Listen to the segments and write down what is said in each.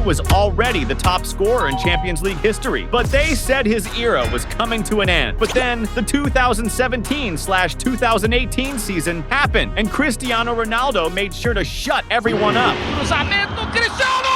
was already the top scorer in Champions League history, but they said his era was coming to an end. But then the 2017/2018 season happened, and Cristiano Ronaldo made sure to shut everyone up. Cruzamento, Cristiano!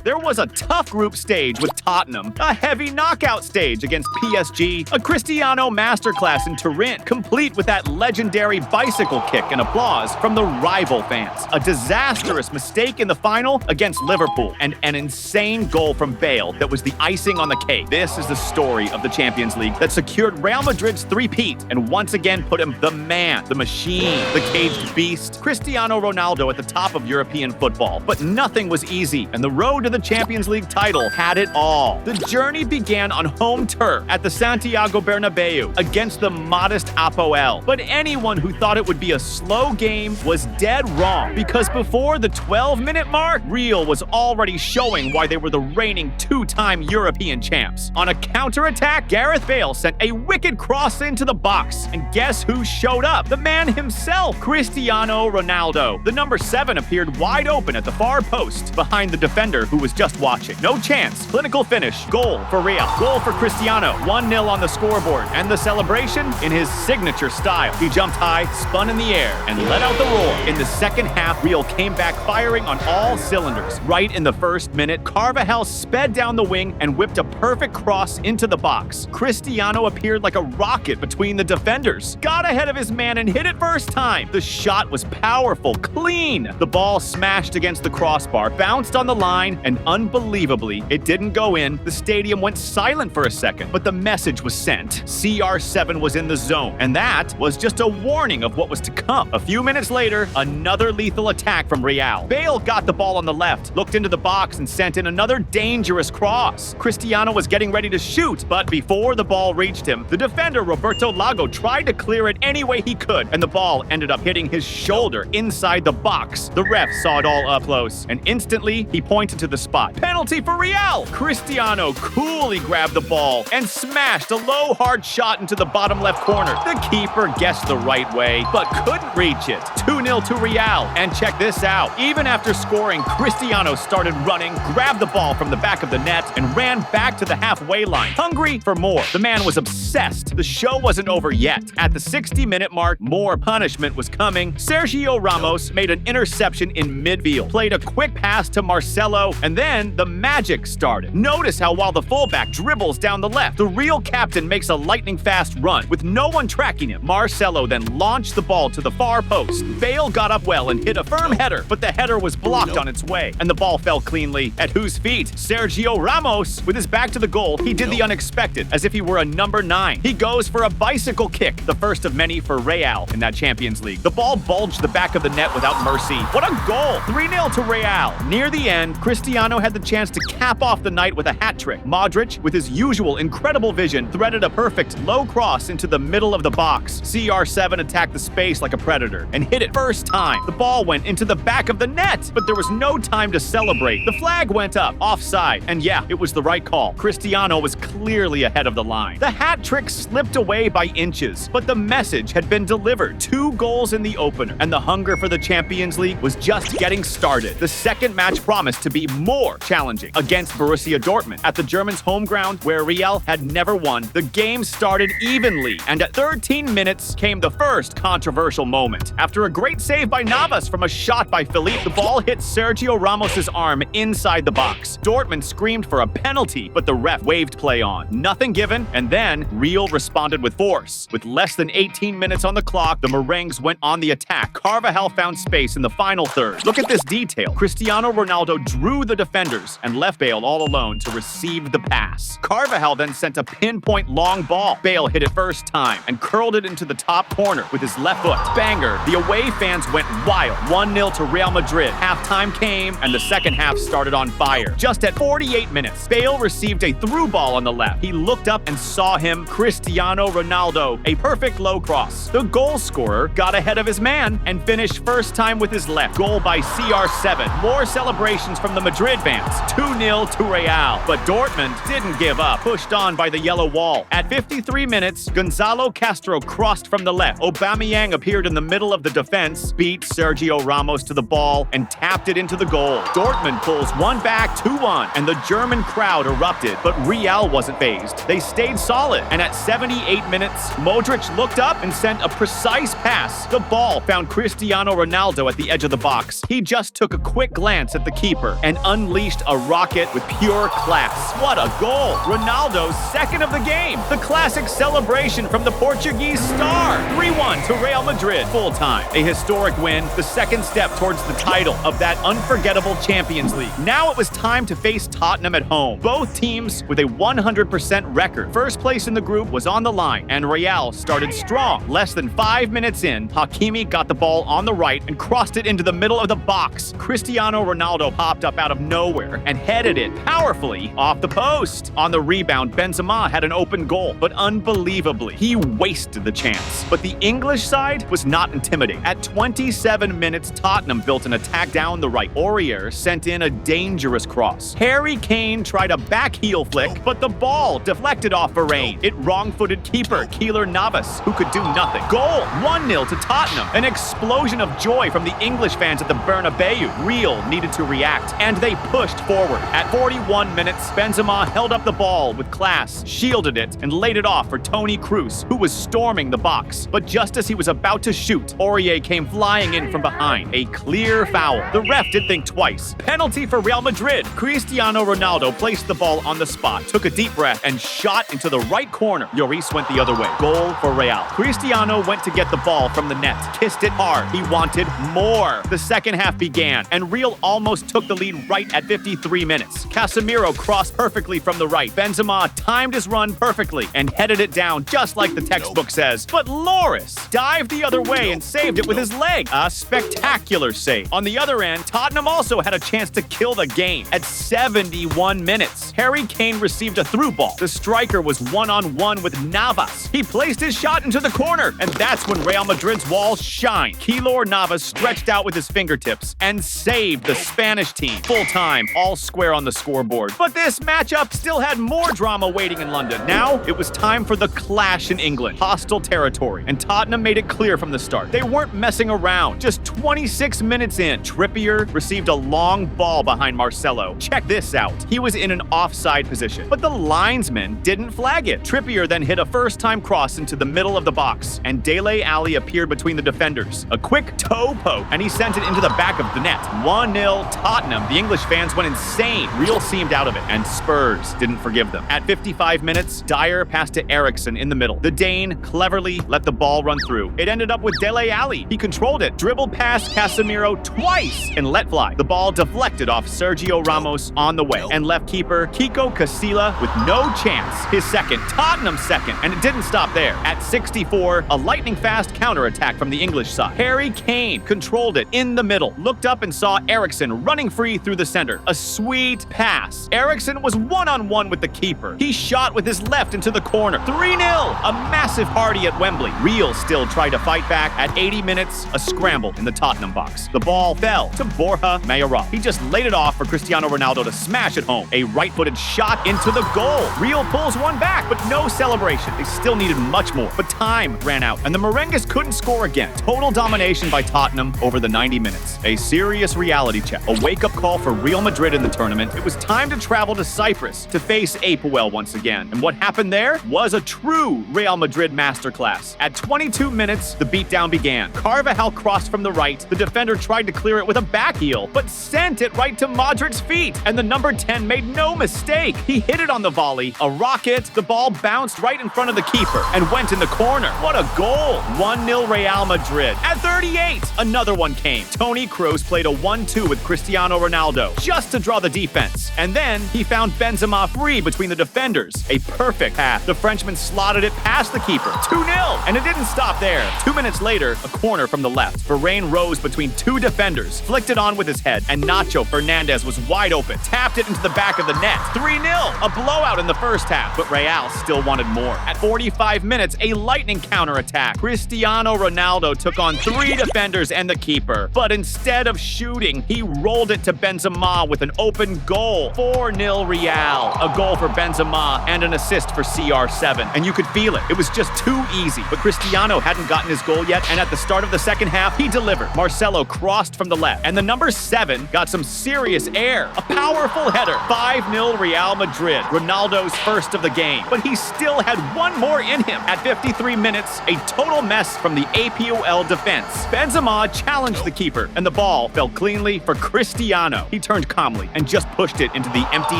There was a tough group stage with Tottenham, a heavy knockout stage against PSG, a Cristiano masterclass in Turin, complete with that legendary bicycle kick and applause from the rival fans, a disastrous mistake in the final against Liverpool, and an insane goal from Bale that was the icing on the cake. This is the story of the Champions League that secured Real Madrid's three-peat and once again put him the man, the machine, the caged beast, Cristiano Ronaldo at the top of European football. But nothing was easy, and the road to the Champions League title had it all. The journey began on home turf at the Santiago Bernabeu against the modest APOEL. But anyone who thought it would be a slow game was dead wrong, because before the 12-minute mark, Real was already showing why they were the reigning two-time European champs. On a counterattack, Gareth Bale sent a wicked cross into the box, and guess who showed up? The man himself, Cristiano Ronaldo. The number 7 appeared wide open at the far post, behind the defender who was just watching. No chance. Clinical finish. Goal for Real. Goal for Cristiano. 1-0 on the scoreboard. And the celebration in his signature style. He jumped high, spun in the air, and let out the roar. In the second half, Real came back firing on all cylinders. Right in the first minute, Carvajal sped down the wing and whipped a perfect cross into the box. Cristiano appeared like a rocket between the defenders. Got ahead of his man and hit it first time. The shot was powerful, clean. The ball smashed against the crossbar, bounced on the line, and unbelievably, it didn't go in. The stadium went silent for a second, but the message was sent. CR7 was in the zone, and that was just a warning of what was to come. A few minutes later, another lethal attack from Real. Bale got the ball on the left, looked into the box, and sent in another dangerous cross. Cristiano was getting ready to shoot, but before the ball reached him, the defender Roberto Lago tried to clear it any way he could, and the ball ended up hitting his shoulder inside the box. The ref saw it all up close, and instantly, he pointed to the spot. Penalty for Real! Cristiano coolly grabbed the ball and smashed a low, hard shot into the bottom left corner. The keeper guessed the right way, but couldn't reach it. 2-0 to Real. And check this out. Even after scoring, Cristiano started running, grabbed the ball from the back of the net, and ran back to the halfway line, hungry for more. The man was obsessed. The show wasn't over yet. At the 60-minute mark, more punishment was coming. Sergio Ramos made an interception in midfield, played a quick pass to Marcelo, and then the magic started. Notice how while the fullback dribbles down the left, the Real captain makes a lightning-fast run with no one tracking him. Marcelo then launched the ball to the far post. Bale got up well and hit a firm header, but the header was blocked on its way, and the ball fell cleanly. At whose feet? Sergio Ramos. With his back to the goal, he did the unexpected, as if he were a number 9. He goes for a bicycle kick, the first of many for Real in that Champions League. The ball bulged the back of the net without mercy. What a goal! 3-0 to Real. Near the end, Cristiano had the chance to cap off the night with a hat trick. Modric, with his usual incredible vision, threaded a perfect low cross into the middle of the box. CR7 attacked the space like a predator and hit it first time. The ball went into the back of the net, but there was no time to celebrate. The flag went up, offside, and yeah, it was the right call. Cristiano was clearly ahead of the line. The hat trick slipped away by inches, but the message had been delivered. 2 goals in the opener, and the hunger for the Champions League was just getting started. The second match promised to be more challenging against Borussia Dortmund at the Germans' home ground where Real had never won. The game started evenly, and at 13 minutes came the first controversial moment. After a great save by Navas from a shot by Philippe, the ball hit Sergio Ramos' arm inside the box. Dortmund screamed for a penalty, but the ref waved play on. Nothing given, and then Real responded with force. With less than 18 minutes on the clock, the Merengues went on the attack. Carvajal found space in the final third. Look at this detail. Cristiano Ronaldo drew the defenders and left Bale all alone to receive the pass. Carvajal then sent a pinpoint long ball. Bale hit it first time and curled it into the top corner with his left foot. Banger. The away fans went wild. 1-0 to Real Madrid. Halftime came and the second half started on fire. Just at 48 minutes, Bale received a through ball on the left. He looked up and saw him, Cristiano Ronaldo, a perfect low cross. The goal scorer got ahead of his man and finished first time with his left. Goal by CR7. More celebrations from the Madrid fans. 2-0 to Real. But Dortmund didn't give up, pushed on by the yellow wall. At 53 minutes, Gonzalo Castro crossed from the left. Aubameyang appeared in the middle of the defense, beat Sergio Ramos to the ball, and tapped it into the goal. Dortmund pulls one back 2-1, and the German crowd erupted, but Real wasn't fazed. They stayed solid, and at 78 minutes, Modric looked up and sent a precise pass. The ball found Cristiano Ronaldo at the edge of the box. He just took a quick glance at the keeper and unleashed a rocket with pure class. What a goal! Ronaldo's second of the game. The classic celebration from the Portuguese star. 3-1 to Real Madrid, full time. A historic win, the second step towards the title of that unforgettable Champions League. Now it was time to face Tottenham at home. Both teams with a 100% record. First place in the group was on the line, and Real started strong. Less than 5 minutes in, Hakimi got the ball on the right and crossed it into the middle of the box. Cristiano Ronaldo popped up out of nowhere and headed it powerfully off the post. On the rebound, Benzema had an open goal, but unbelievably, he wasted the chance. But the English side was not intimidating. At 27 minutes, Tottenham built an attack down the right. Aurier sent in a dangerous cross. Harry Kane tried a back heel flick, but the ball deflected off Varane. It wrong-footed keeper Keylor Navas, who could do nothing. Goal, 1-0 to Tottenham. An explosion of joy from the English fans at the Bernabeu. Real needed to react, and they pushed forward. At 41 minutes, Benzema held up the ball with class, shielded it, and laid it off for Toni Kroos, who was storming the box. But just as he was about to shoot, Aurier came flying in from behind. A clear foul. The ref did think twice. Penalty for Real Madrid. Cristiano Ronaldo placed the ball on the spot, took a deep breath, and shot into the right corner. Lloris went the other way. Goal for Real. Cristiano went to get the ball from the net, kissed it hard. He wanted more. The second half began, and Real almost took the lead right at 53 minutes. Casemiro crossed perfectly from the right. Benzema timed his run perfectly and headed it down just like the textbook says. But Lloris dived the other way and saved it with his leg. A spectacular save. On the other end, Tottenham also had a chance to kill the game. At 71 minutes, Harry Kane received a through ball. The striker was one-on-one with Navas. He placed his shot into the corner, and that's when Real Madrid's walls shine. Keylor Navas stretched out with his fingertips and saved the Spanish team. Full time, all square on the scoreboard. But this matchup still had more drama waiting in London. Now, it was time for the clash in England. Hostile territory, and Tottenham made it clear from the start. They weren't messing around. Just 26 minutes in, Trippier received a long ball behind Marcelo. Check this out. He was in an offside position, but the linesman didn't flag it. Trippier then hit a first-time cross into the middle of the box, and Dele Alli appeared between the defenders. A quick toe poke, and he sent it into the back of the net. 1-0 Tottenham. The English fans went insane. Real seemed out of it, and Spurs didn't forgive them. At 55 minutes, Dyer passed to Eriksen in the middle. The Dane cleverly let the ball run through. It ended up with Dele Alli. He controlled it, dribbled past Casemiro twice, and let fly. The ball deflected off Sergio Ramos on the way, and left keeper Kiko Casilla with no chance. His second, Tottenham's second, and it didn't stop there. At 64, a lightning-fast counterattack from the English side. Harry Kane controlled it in the middle, looked up and saw Eriksen running free through the center. A sweet pass. Eriksen was one-on-one with the keeper. He shot with his left into the corner. 3-0, a massive party at Wembley. Real still tried to fight back. At 80 minutes, a scramble in the Tottenham box. The ball fell to Borja Mayoral. He just laid it off for Cristiano Ronaldo to smash it home. A right-footed shot into the goal. Real pulls one back, but no celebration. They still needed much more, but time ran out, and the Merengues couldn't score again. Total domination by Tottenham over the 90 minutes. A serious reality check. A wake-up call for Real Madrid in the tournament. It was time to travel to Cyprus to face APOEL once again. And what happened there was a true Real Madrid masterclass. At 22 minutes, the beatdown began. Carvajal crossed from the right. The defender tried to clear it with a back heel, but sent it right to Modric's feet. And the number 10 made no mistake. He hit it on the volley. A rocket. The ball bounced right in front of the keeper and went in the corner. What a goal. 1-0 Real Madrid. At 38, another one came. Toni Kroos played a 1-2 with Cristiano Ronaldo just to draw the defense. And then he found Benzema free between the defenders. A perfect pass. The Frenchman slotted it past the keeper. 2-0. And it didn't stop there. 2 minutes later, a corner from the left. Varane rose between two defenders, flicked it on with his head, and Nacho Fernandez was wide open. Tapped it into the back of the net. 3-0. A blowout in the first half, but Real still wanted more. At 45 minutes, a lightning counterattack. Cristiano Ronaldo took on three defenders and the keeper. But instead of shooting, he rolled it to Benzema Benzema with an open goal. 4-0 Real. A goal for Benzema and an assist for CR7. And you could feel it. It was just too easy. But Cristiano hadn't gotten his goal yet, and at the start of the second half, he delivered. Marcelo crossed from the left, and the number 7 got some serious air. A powerful header. 5-0 Real Madrid. Ronaldo's first of the game. But he still had one more in him. At 53 minutes, a total mess from the APOEL defense. Benzema challenged the keeper, and the ball fell cleanly for Cristiano. He turned calmly and just pushed it into the empty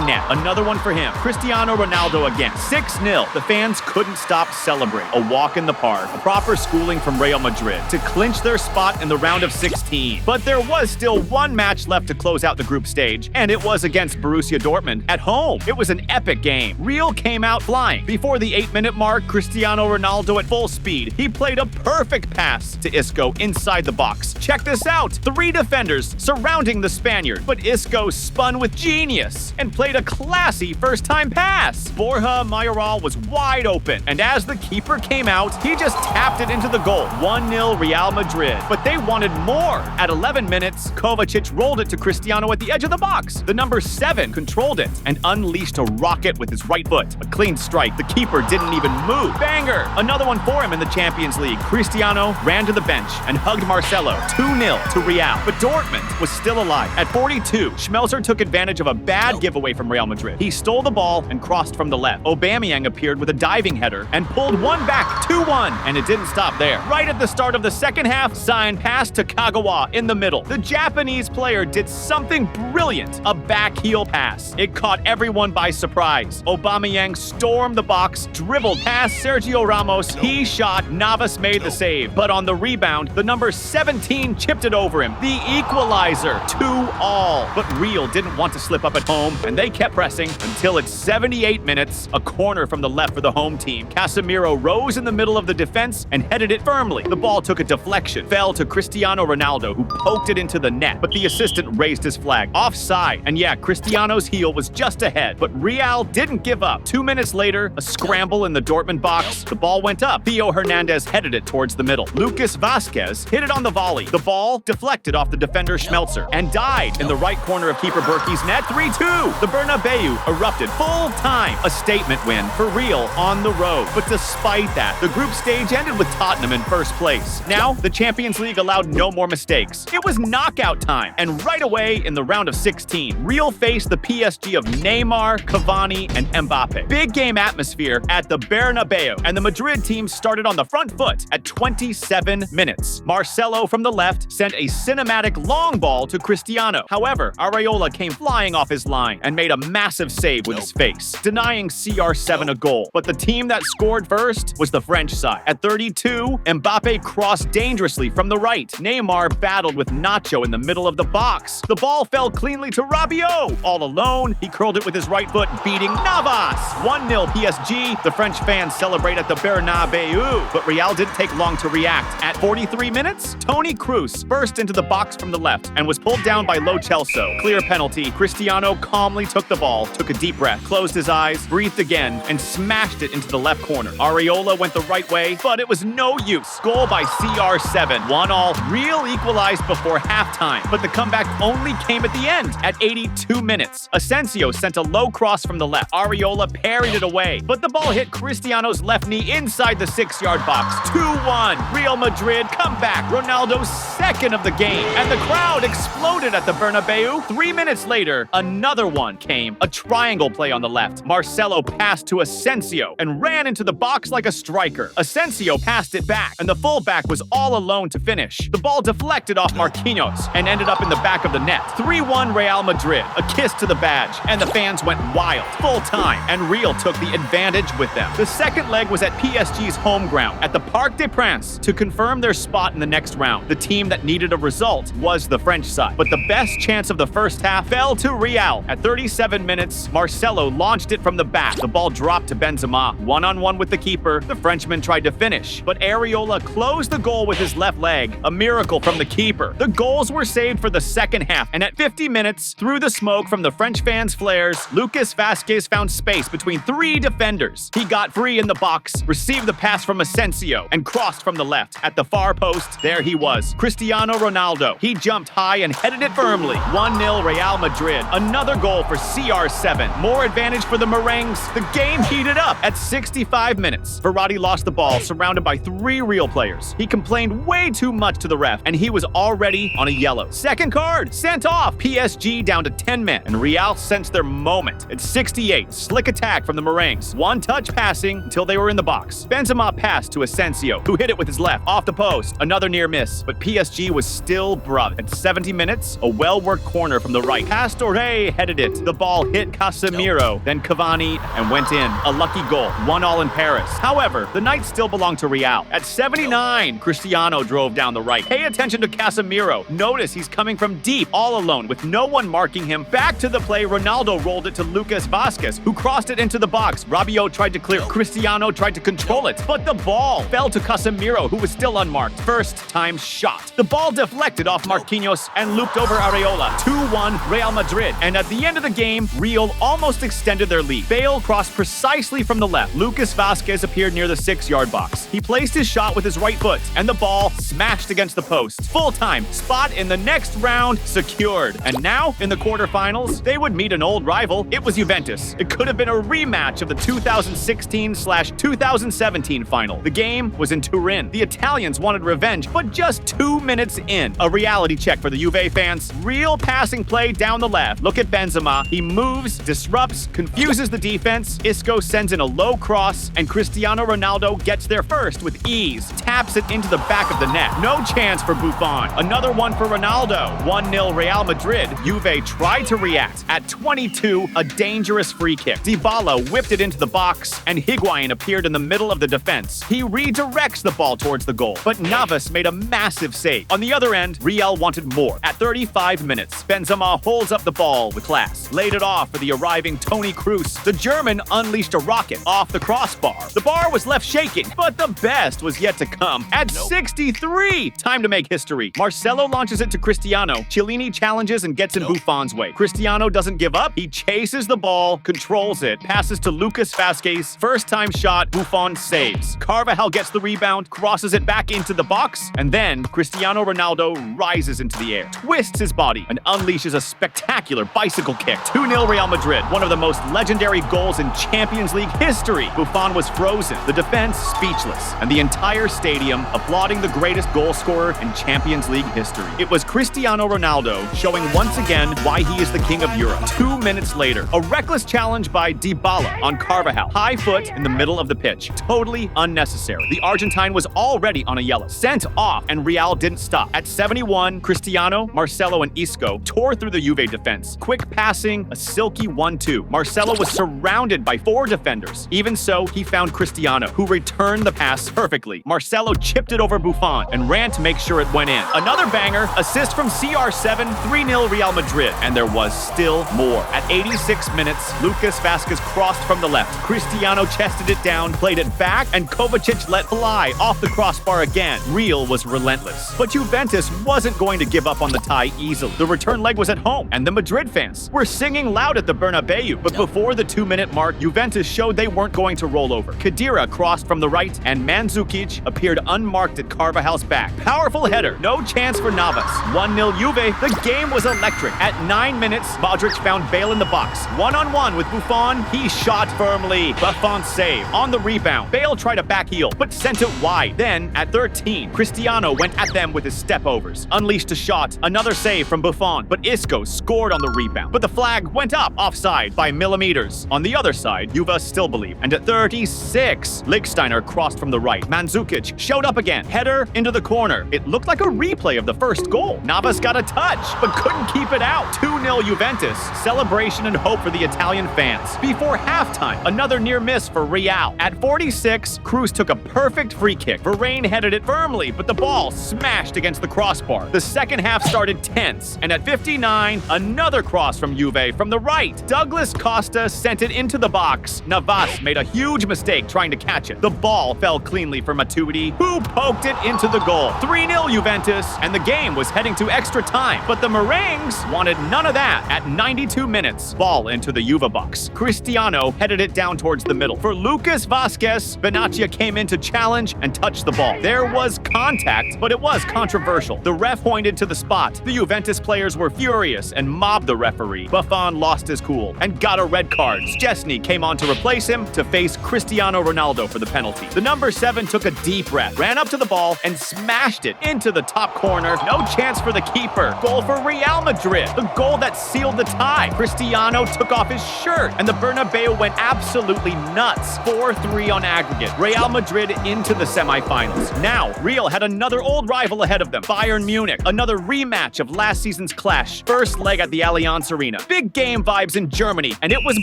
net. Another one for him. Cristiano Ronaldo again. 6-0. The fans couldn't stop celebrating. A walk in the park. A proper schooling from Real Madrid to clinch their spot in the round of 16. But there was still one match left to close out the group stage, and it was against Borussia Dortmund at home. It was an epic game. Real came out flying. Before the 8-minute mark, Cristiano Ronaldo at full speed. He played a perfect pass to Isco inside the box. Check this out. 3 defenders surrounding the Spaniard, but Isco spun with genius and played a classy first-time pass. Borja Mayoral was wide open, and as the keeper came out, he just tapped it into the goal. 1-0 Real Madrid. But they wanted more. At 11 minutes, Kovacic rolled it to Cristiano at the edge of the box. The number 7 controlled it and unleashed a rocket with his right foot. A clean strike. The keeper didn't even move. Banger! Another one for him in the Champions League. Cristiano ran to the bench and hugged Marcelo. 2-0 to Real. But Dortmund was still alive. At 42, Schmelzer took advantage of a bad giveaway from Real Madrid. He stole the ball and crossed from the left. Aubameyang appeared with a diving header and pulled one back. 2-1. And it didn't stop there. Right at the start of the second half, Zayn passed to Kagawa in the middle. The Japanese player did something brilliant. A back heel pass. It caught everyone by surprise. Aubameyang stormed the box, dribbled past Sergio Ramos. He shot. Navas made the save. But on the rebound, the number 17 chipped it over him. The equalizer. 2-all. But Real didn't want to slip up at home, and they kept pressing until it's 78 minutes. A corner from the left for the home team. Casemiro rose in the middle of the defense and headed it firmly. The ball took a deflection, fell to Cristiano Ronaldo, who poked it into the net, but the assistant raised his flag. Offside. And yeah, Cristiano's heel was just ahead, but Real didn't give up. 2 minutes later, a scramble in the Dortmund box. The ball went up. Theo Hernandez headed it towards the middle. Lucas Vazquez hit it on the volley. The ball deflected off the defender Schmelzer and died in the right corner of keeper Berkey's net. 3-2. The Bernabeu erupted full time. A statement win for Real on the road. But despite that, the group stage ended with Tottenham in first place. Now, the Champions League allowed no more mistakes. It was knockout time, and right away in the round of 16, Real faced the PSG of Neymar, Cavani, and Mbappe. Big game atmosphere at the Bernabeu, and the Madrid team started on the front foot at 27 minutes. Marcelo from the left sent a cinematic long ball to Cristiano. However, Areola came flying off his line and made a massive save with his face, denying CR7 a goal. But the team that scored first was the French side. At 32, Mbappe crossed dangerously from the right. Neymar battled with Nacho in the middle of the box. The ball fell cleanly to Rabiot. All alone, he curled it with his right foot, beating Navas. 1-0 PSG. The French fans celebrate at the Bernabeu, but Real didn't take long to react. At 43 minutes, Toni Kroos burst into the box from the left and was pulled down by Lo Celso. Clear penalty. Cristiano calmly took the ball, took a deep breath, closed his eyes, breathed again, and smashed it into the left corner. Areola went the right way, but it was no use. Goal by CR7. 1-all. Real equalized before halftime, but the comeback only came at the end. At 82 minutes, Asensio sent a low cross from the left. Areola parried it away, but the ball hit Cristiano's left knee inside the 6-yard box. 2-1. Real Madrid come back. Ronaldo's second of the game, and the crowd exploded at the Bernabeu. 3 minutes later, another one came. A triangle play on the left. Marcelo passed to Asensio and ran into the box like a striker. Asensio passed it back, and the fullback was all alone to finish. The ball deflected off Marquinhos and ended up in the back of the net. 3-1 Real Madrid. A kiss to the badge, and the fans went wild. Full time, and Real took the advantage with them. The second leg was at PSG's home ground at the Parc des Princes to confirm their spot in the next round. The team that needed a result was the French side, but the best chance of the first half fell to Real. At 37 minutes, Marcelo launched it from the back. The ball dropped to Benzema. One-on-one with the keeper, the Frenchman tried to finish, but Areola closed the goal with his left leg. A miracle from the keeper. The goals were saved for the second half, and at 50 minutes, through the smoke from the French fans' flares, Lucas Vazquez found space between 3 defenders. He got free in the box, received the pass from Asensio, and crossed from the left. At the far post, there he was, Cristiano Ronaldo. He jumped high and headed it firmly. 1-0 3-0 Real Madrid. Another goal for CR7. More advantage for the Merengues. The game heated up at 65 minutes. Verratti lost the ball, surrounded by 3 Real players. He complained way too much to the ref, and he was already on a yellow. Second card, sent off. PSG down to 10 men, and Real sensed their moment. At 68, slick attack from the Merengues. One-touch passing until they were in the box. Benzema passed to Asensio, who hit it with his left, off the post. Another near miss, but PSG was still bruv. At 70 minutes, a well-worked corner from the right. Pastore headed it. The ball hit Casemiro, then Cavani, and went in. A lucky goal, 1-1 in Paris. However, the night still belonged to Real. At 79, Cristiano drove down the right. Pay attention to Casemiro. Notice he's coming from deep, all alone, with no one marking him. Back to the play, Ronaldo rolled it to Lucas Vazquez, who crossed it into the box. Rabiot tried to clear. Cristiano tried to control it, but the ball fell to Casemiro, who was still unmarked. First time shot. The ball deflected off Marquinhos and looped over Areola. 2-1 Real Madrid. And at the end of the game, Real almost extended their lead. Bale crossed precisely from the left. Lucas Vazquez appeared near the 6-yard box. He placed his shot with his right foot, and the ball smashed against the post. Full time. Spot in the next round secured. And now, in the quarterfinals, they would meet an old rival. It was Juventus. It could have been a rematch of the 2016/2017 final. The game was in Turin. The Italians wanted revenge, but just 2 minutes in. A reality check for the Juve fans. Real passing play down the left. Look at Benzema. He moves, disrupts, confuses the defense. Isco sends in a low cross, and Cristiano Ronaldo gets there first with ease. Taps it into the back of the net. No chance for Buffon. Another one for Ronaldo. 1-0 Real Madrid. Juve tried to react. At 22, a dangerous free kick. Dybala whipped it into the box, and Higuain appeared in the middle of the defense. He redirects the ball towards the goal, but Navas made a massive save. On the other end, Real wanted more. At 35 minutes, Benzema holds up the ball with class. Laid it off for the arriving Toni Kroos. The German unleashed a rocket off the crossbar. The bar was left shaking, but the best was yet to come. At 63, time to make history. Marcelo launches it to Cristiano. Chiellini challenges and gets in Buffon's way. Cristiano doesn't give up. He chases the ball, controls it, passes to Lucas Vazquez. First time shot, Buffon saves. Carvajal gets the rebound, crosses it back into the box, and then Cristiano Ronaldo rises into the air, twists his body, and unleashes a spectacular bicycle kick. 2-0 Real Madrid, one of the most legendary goals in Champions League history. Buffon was frozen, the defense speechless, and the entire stadium applauding the greatest goal scorer in Champions League history. It was Cristiano Ronaldo showing once again why he is the king of Europe. 2 minutes later, a reckless challenge by Dybala on Carvajal. High foot in the middle of the pitch. Totally unnecessary. The Argentine was already on a yellow. Sent off, and Real didn't stop. At 71, Cristiano, Marcelo, and Isco tore through the Juve defense. Quick passing, a silky 1-2. Marcelo was surrounded by 4 defenders. Even so, he found Cristiano, who returned the pass perfectly. Marcelo chipped it over Buffon and ran to make sure it went in. Another banger, assist from CR7, 3-0 Real Madrid. And there was still more. At 86 minutes, Lucas Vazquez crossed from the left. Cristiano chested it down, played it back, and Kovacic let fly off the crossbar again. Real was relentless. But Juventus wasn't going to give up on the tie easily. The return leg was at home, and the Madrid fans were singing loud at the Bernabeu. But before the 2-minute mark, Juventus showed they weren't going to roll over. Khedira crossed from the right, and Mandzukic appeared unmarked at Carvajal's back. Powerful header, no chance for Navas. 1-0 Juve. The game was electric. At 9 minutes, Modric found Bale in the box. One-on-one with Buffon. He shot firmly. Buffon save. On the rebound, Bale tried a back heel, but sent it wide. Then, at 13, Cristiano went at them with his step-overs. Unleashed a shot. Another save from Buffon, but Isco scored on the rebound. But the flag went up offside by millimeters. On the other side, Juve still believed. And at 36, Lichtsteiner crossed from the right. Mandzukic showed up again. Header into the corner. It looked like a replay of the first goal. Navas got a touch, but couldn't keep it out. 2-0 Juventus. Celebration and hope for the Italian fans. Before halftime, another near miss for Real. At 46, Kroos took a perfect free kick. Varane headed it firmly, but the ball smashed against the crossbar. The second half started tense, and at 59, another cross from Juve from the right. Douglas Costa sent it into the box. Navas made a huge mistake trying to catch it. The ball fell cleanly for Matuidi, who poked it into the the goal. 3-0 Juventus, and the game was heading to extra time. But the Merengues wanted none of that. At 92 minutes, ball into the Juve box. Cristiano headed it down towards the middle. For Lucas Vazquez, Benatia came in to challenge and touch the ball. There was contact, but it was controversial. The ref pointed to the spot. The Juventus players were furious and mobbed the referee. Buffon lost his cool and got a red card. Szczesny came on to replace him to face Cristiano Ronaldo for the penalty. The number 7 took a deep breath, ran up to the ball, and smashed it into the top corner. No chance for the keeper. Goal for Real Madrid. The goal that sealed the tie. Cristiano took off his shirt, and the Bernabeu went absolutely nuts. 4-3 on aggregate. Real Madrid into the semifinals. Now, Real had another old rival ahead of them, Bayern Munich. Another rematch of last season's clash. First leg at the Allianz Arena. Big game vibes in Germany, and it was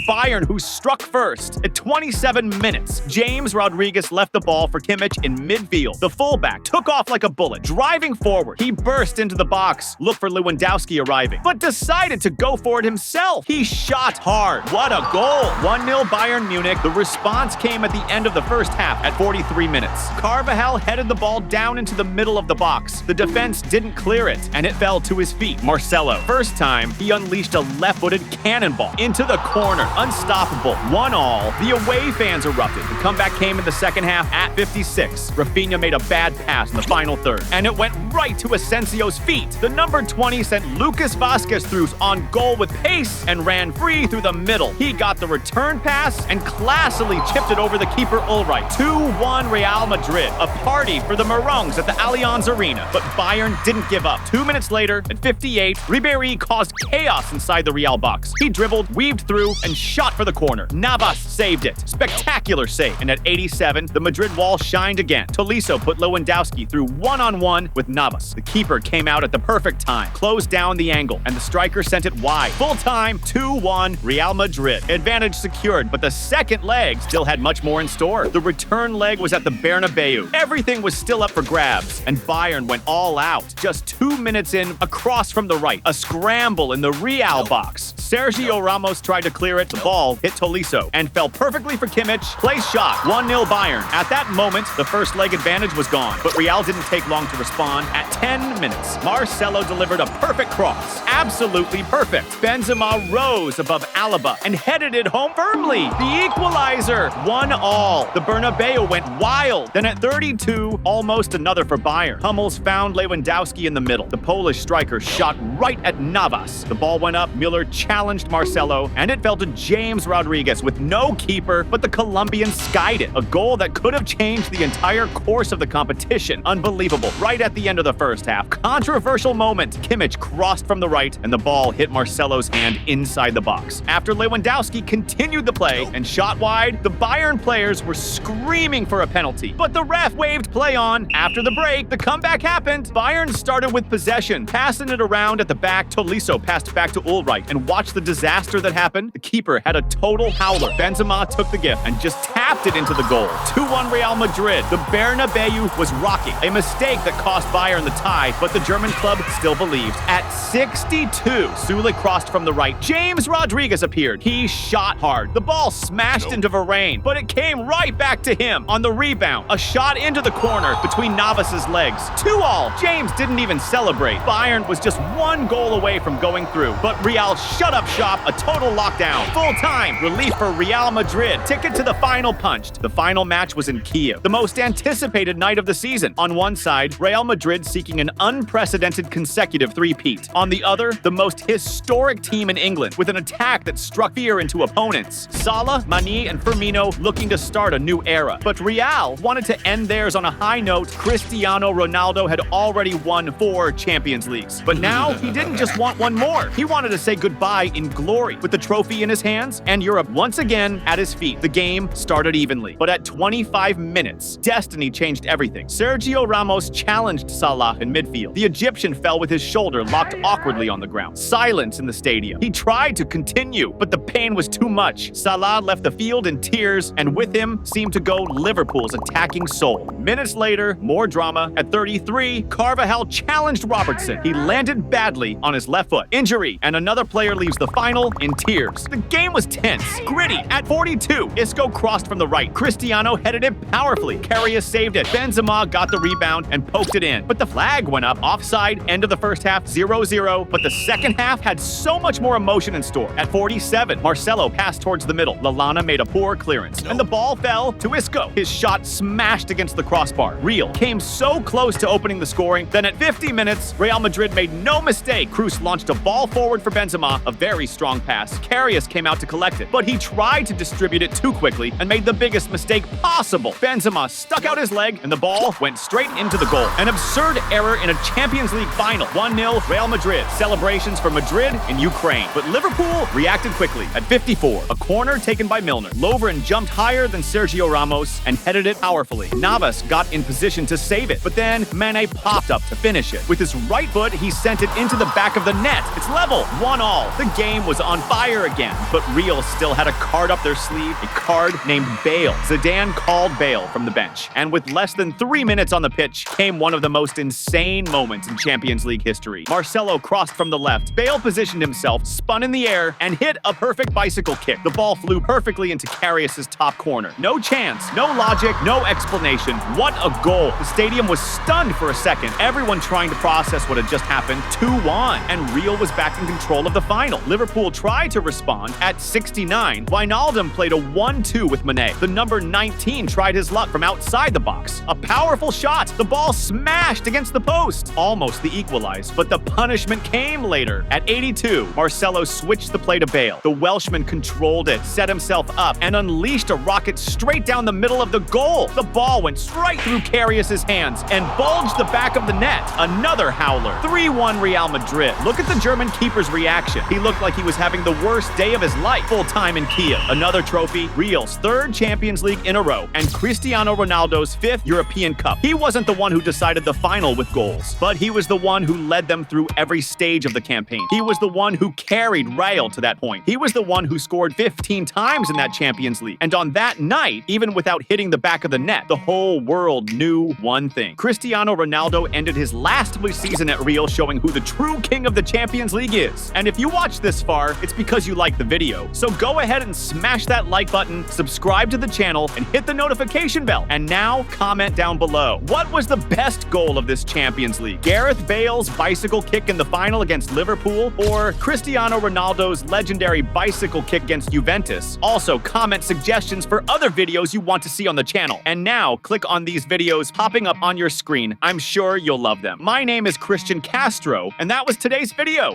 Bayern who struck first. At 27 minutes, James Rodriguez left the ball for Kimmich in midfield. The fullback took off like a bullet, driving forward. He burst into the box, looked for Lewandowski arriving, but decided to go for it himself. He shot hard. What a goal! 1-0 Bayern Munich. The response came at the end of the first half at 43 minutes. Carvajal headed the ball down into the middle of the box. The defense didn't clear it, and it fell to his feet. Marcelo. First time, he unleashed a left-footed cannonball into the corner. Unstoppable. 1-1. The away fans erupted. The comeback came in the second half at 56. Rafinha made a bad pass in the final third, and it went right to Asensio's feet. The number 20 sent Lucas Vazquez through on goal with pace and ran free through the middle. He got the return pass and classily chipped it over the keeper Ulreich. 2-1 Real Madrid. A party for the Merengues at the Allianz Arena. But Bayern didn't give up. 2 minutes later, at 58, Ribéry caused chaos inside the Real box. He dribbled, weaved through, and shot for the corner. Navas saved it. Spectacular save. And at 87, the Madrid wall shined again. Tolisso put Lewandowski through one-on-one with Navas. The keeper came out at the perfect time, closed down the angle, and the striker sent it wide. Full time, 2-1 Real Madrid. Advantage secured, but the second leg still had much more in store. The return leg was at the Bernabeu. Everything was still up for grabs, and Bayern went all out. Just 2 minutes in, across from the right, a scramble in the Real box. Sergio Ramos tried to clear it. The ball hit Tolisso and fell perfectly for Kimmich. Place shot, 1-0 Bayern. At that moment, the first leg advantage was gone, but Real didn't take long to respond. At 10 minutes, Marcelo delivered a perfect cross. Absolutely perfect. Benzema rose above Alaba and headed it home firmly. The equalizer, 1-1. The Bernabeu went wild. Then at 32, almost another for Bayern. Hummels found Lewandowski in the middle. The Polish striker shot right at Navas. The ball went up. Müller challenged Marcelo, and it fell to James Rodriguez with no keeper, but the Colombian skied it. A goal that could have changed the entire course of the competition. Unbelievable. Right at the end of the first half. Controversial moment. Kimmich crossed from the right, and the ball hit Marcelo's hand inside the box. After Lewandowski continued the play and shot wide, the Bayern players were screaming for a penalty, but the ref waved play on. After the break, the comeback happened. Bayern started with possession, passing it around at the back. Tolisso passed back to Ulreich, and watch the disaster that happened. The keeper had a total howler. Benzema took the gift and just tapped it into the goal. 2-1 Real Madrid. The Bernabeu was rocking. A mistake that cost Bayern the tie, but the German club still believed. At 62, Sule crossed from the right. James Rodriguez appeared. He shot hard. The ball smashed into Varane, but it came right back to him on the rebound. A shot into the corner between Navas's legs. 2-2. James didn't even celebrate. Bayern was just one goal away from going through, but Real shut up shop. A total lockdown. Full time. Relief for Real Madrid. Ticket to the final punched. The final match was in Kiev. The most anticipated night of the season. On one side, Real Madrid seeking an unprecedented consecutive three-peat. On the other, the most historic team in England with an attack that struck fear into opponents. Salah, Mane, and Firmino looking to start a new era. But Real wanted to end theirs on a high note. Cristiano Ronaldo had already won 4 Champions Leagues. But now, he didn't just want one more. He wanted to say goodbye in glory. With the trophy in his hands and Europe once again at his feet, the game started evenly. But at 25 minutes, destiny changed everything. Sergio Ramos challenged Salah in midfield. The Egyptian fell with his shoulder locked awkwardly on the ground. Silence in the stadium. He tried to continue, but the pain was too much. Salah left the field in tears, and with him seemed to go Liverpool's attacking soul. Minutes later, more drama. At 33, Carvajal challenged Robertson. He landed badly on his left foot. Injury, and another player leaves the final in tears. The game was tense, gritty. At 42, Isco crossed from the right. Cristiano headed it powerfully. Karius saved it. Benzema got the rebound and poked it in. But the flag went up, offside, end of the first half, 0-0. But the second half had so much more emotion in store. At 47, Marcelo passed towards the middle. Lallana made a poor clearance, and the ball fell to Isco. His shot smashed against the crossbar. Real came so close to opening the scoring. Then at 50 minutes, Real Madrid made no mistake. Cruz launched a ball forward for Benzema, a very strong pass. Karius came out to collect it, but he tried to distribute it too quickly and made the biggest mistake possible. Benzema stuck out his leg, and the ball went straight into the goal. An absurd error in a Champions League final. 1-0 Real Madrid. Celebrations for Madrid in Ukraine. But Liverpool reacted quickly. At 54, a corner taken by Milner. Lovren jumped higher than Sergio Ramos and headed it powerfully. Navas got in position to save it, but then Mane popped up to finish it. With his right foot, he sent it into the back of the net. It's level, 1-1. The game was on fire again, but Real still had a card up their sleeve, a card named Bale. Zidane called Bale from the bench, and with less than 3 minutes on the pitch came one of the most insane moments in Champions League history. Marcelo crossed from the left. Bale positioned himself, spun in the air, and hit a perfect bicycle kick. The ball flew perfectly into Karius' top corner. No chance, no logic, no explanation. What a goal. The stadium was stunned for a second, everyone trying to process what had just happened. 2-1, and Real was back in control of the final. Liverpool tried to respond. At 69, Wijnaldum played a 1-2 with Mane. The number 19 tried his luck from outside the box. A powerful shot. The ball smashed against the post. Almost the equalize, but the punishment came later. At 82, Marcelo switched the play to Bale. The Welshman controlled it, set himself up, and unleashed a rocket straight down the middle of the goal. The ball went straight through Karius' hands and bulged the back of the net. Another howler. 3-1 Real Madrid. Look at the German keeper's reaction. He looked like he was having the worst day of his life. Full time in Kiev. Another trophy, Real's third Champions League in a row, and Cristiano Ronaldo's fifth European Cup. He wasn't the one who decided the final with goals, but he was the one who led them through every stage of the campaign. He was the one who carried Real to that point. He was the one who scored 15 times in that Champions League. And on that night, even without hitting the back of the net, the whole world knew one thing. Cristiano Ronaldo ended his last season at Real showing who the true king of the Champions League is. And if you watched this far, it's because you liked the video. So go ahead and smash that like button, subscribe to the channel, and hit the notification bell. And now comment down below. What was the best goal of this Champions League? Gareth Bale's bicycle kick in the final against Liverpool, or Cristiano Ronaldo's legendary bicycle kick against Juventus? Also, comment suggestions for other videos you want to see on the channel. And now, click on these videos popping up on your screen. I'm sure you'll love them. My name is Christian Castro, and that was today's video.